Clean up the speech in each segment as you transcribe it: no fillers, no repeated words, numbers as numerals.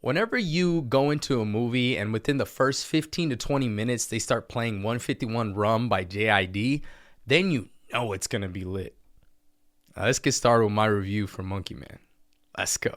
Whenever you go into a movie and within the first 15 to 20 minutes they start playing 151 Rum by JID, then you know it's going to be lit. Now, let's get started with my review for Monkey Man. Let's go.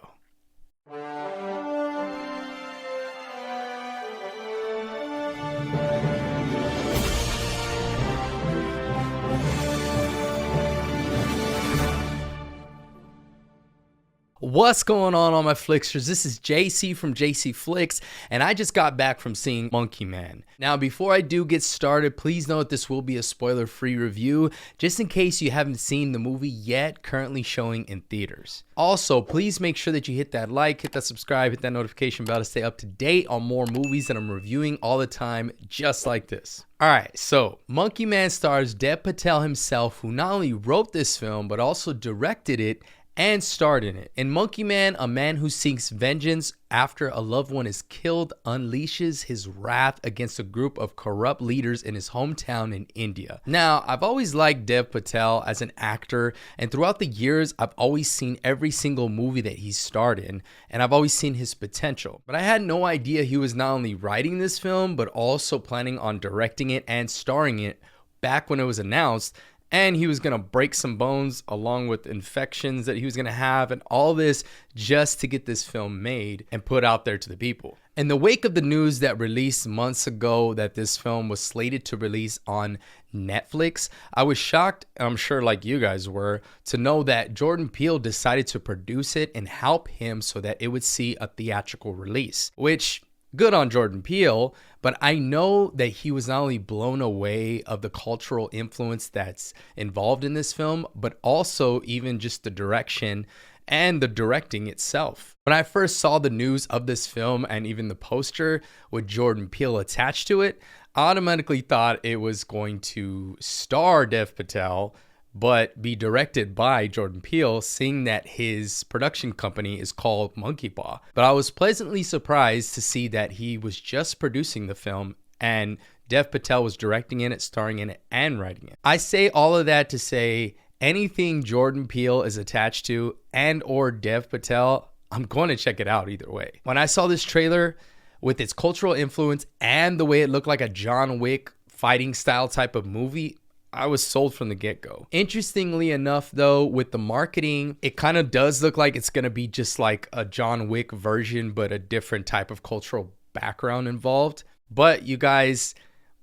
What's going on all my Flicksters? This is Jacey from Jacey Flicks, and I just got back from seeing Monkey Man. Now, before I do get started, please note this will be a spoiler-free review, just in case you haven't seen the movie yet, currently showing in theaters. Also, please make sure that you hit that like, hit that subscribe, hit that notification bell to stay up to date on more movies that I'm reviewing all the time, just like this. Alright, so Monkey Man stars Dev Patel himself, who not only wrote this film, but also directed it and starred in it. In Monkey Man, a man who seeks vengeance after a loved one is killed unleashes his wrath against a group of corrupt leaders in his hometown in India. Now, I've always liked Dev Patel as an actor, and throughout the years, I've always seen every single movie that he's starred in, and I've always seen his potential. But I had no idea he was not only writing this film, but also planning on directing it and starring it back when it was announced. And he was going to break some bones along with infections that he was going to have, and all this just to get this film made and put out there to the people. In the wake of the news that released months ago that this film was slated to release on Netflix, I was shocked, I'm sure like you guys were, to know that Jordan Peele decided to produce it and help him so that it would see a theatrical release, which good on Jordan Peele, but I know that he was not only blown away of the cultural influence that's involved in this film, but also even just the direction and the directing itself. When I first saw the news of this film and even the poster with Jordan Peele attached to it, I automatically thought it was going to star Dev Patel, but be directed by Jordan Peele, seeing that his production company is called Monkey Paw. But I was pleasantly surprised to see that he was just producing the film and Dev Patel was directing in it, starring in it, and writing it. I say all of that to say anything Jordan Peele is attached to and or Dev Patel, I'm going to check it out either way. When I saw this trailer with its cultural influence and the way it looked like a John Wick fighting style type of movie, I was sold from the get-go. Interestingly enough, though, with the marketing, it kind of does look like it's going to be just like a John Wick version, but a different type of cultural background involved. But you guys,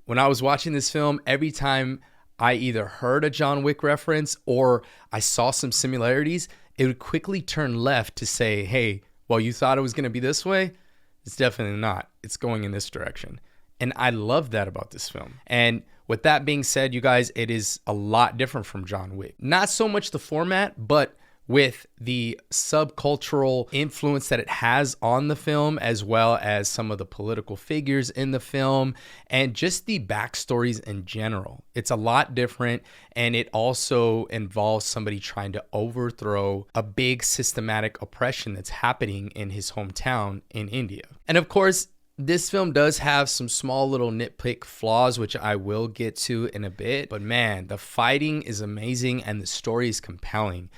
when I was watching this film, every time I either heard a John Wick reference or I saw some similarities, it would quickly turn left to say, hey, well, you thought it was going to be this way? It's definitely not. It's going in this direction. And I love that about this film. And with that being said, you guys, it is a lot different from John Wick. Not so much the format, but with the subcultural influence that it has on the film, as well as some of the political figures in the film and just the backstories in general. It's a lot different, and it also involves somebody trying to overthrow a big systematic oppression that's happening in his hometown in India. And of course, this film does have some small little nitpick flaws, which I will get to in a bit. But man, the fighting is amazing and the story is compelling,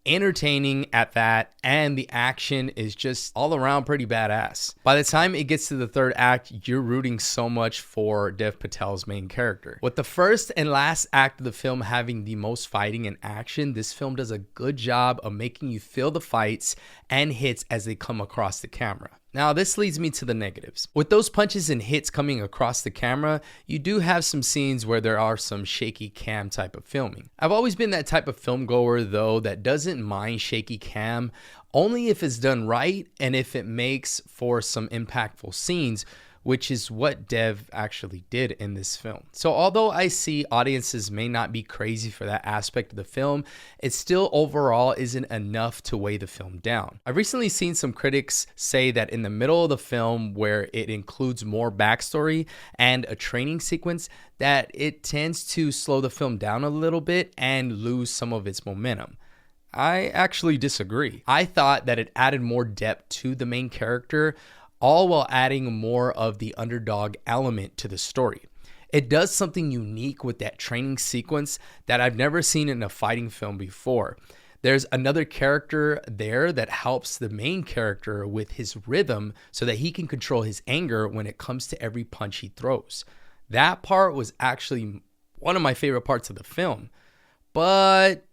entertaining at that, and the action is just all around pretty badass. By the time it gets to the third act, you're rooting so much for Dev Patel's main character. With the first and last act of the film having the most fighting and action, this film does a good job of making you feel the fights and hits as they come across the camera. Now, this leads me to the negatives. With those punches and hits coming across the camera, you do have some scenes where there are some shaky cam type of filming. I've always been that type of film goer, though, that doesn't mind shaky cam, only if it's done right and if it makes for some impactful scenes, which is what Dev actually did in this film. So although I see audiences may not be crazy for that aspect of the film, it still overall isn't enough to weigh the film down. I've recently seen some critics say that in the middle of the film, where it includes more backstory and a training sequence, that it tends to slow the film down a little bit and lose some of its momentum. I actually disagree. I thought that it added more depth to the main character, all while adding more of the underdog element to the story. It does something unique with that training sequence that I've never seen in a fighting film before. There's another character there that helps the main character with his rhythm so that he can control his anger when it comes to every punch he throws. That part was actually one of my favorite parts of the film, but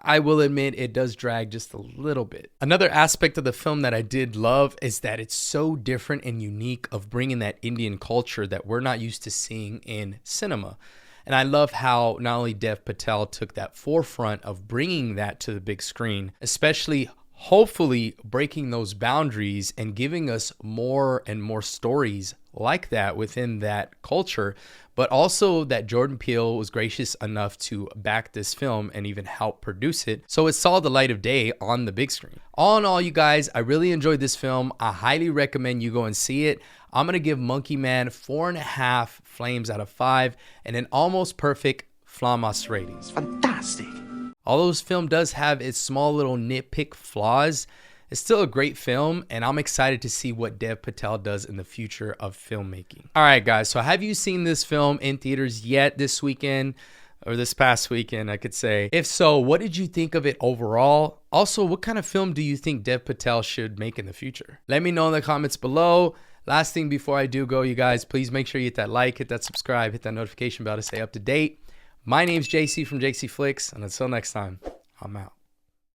I will admit it does drag just a little bit. Another aspect of the film that I did love is that it's so different and unique of bringing that Indian culture that we're not used to seeing in cinema. And I love how not only Dev Patel took that forefront of bringing that to the big screen, especially hopefully breaking those boundaries and giving us more and more stories like that within that culture, but also that Jordan Peele was gracious enough to back this film and even help produce it, so it saw the light of day on the big screen. All in all, you guys, I really enjoyed this film. I highly recommend you go and see it. I'm gonna give Monkey Man 4.5 flames out of 5 and an almost perfect Flamas rating. It's fantastic. Although this film does have its small little nitpick flaws, it's still a great film, and I'm excited to see what Dev Patel does in the future of filmmaking. All right, guys, so have you seen this film in theaters yet this weekend? Or this past weekend, I could say. If so, what did you think of it overall? Also, what kind of film do you think Dev Patel should make in the future? Let me know in the comments below. Last thing before I do go, you guys, please make sure you hit that like, hit that subscribe, hit that notification bell to stay up to date. My name's Jacey from Jacey Flicks, and until next time, I'm out.